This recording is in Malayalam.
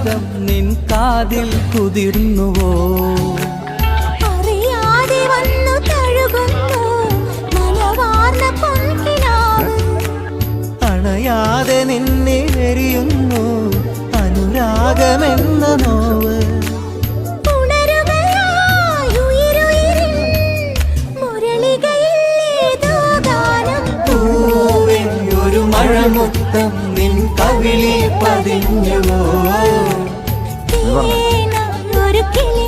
രാഗം നിൻ കാതിൽ കുതിർന്നുവോ? അറിയാതെ വന്നു തഴുകുന്നു നനവാർന്ന പൊൻകിനാവ്. അണയാതെ നിന്നെ എരിയുന്നു അനുരാഗമെന്ന നോവ്. ഒരു മഴമുത്തം നിൻ കവിളിൽ പതിഞ്ഞുവോ? ഒരു കിളി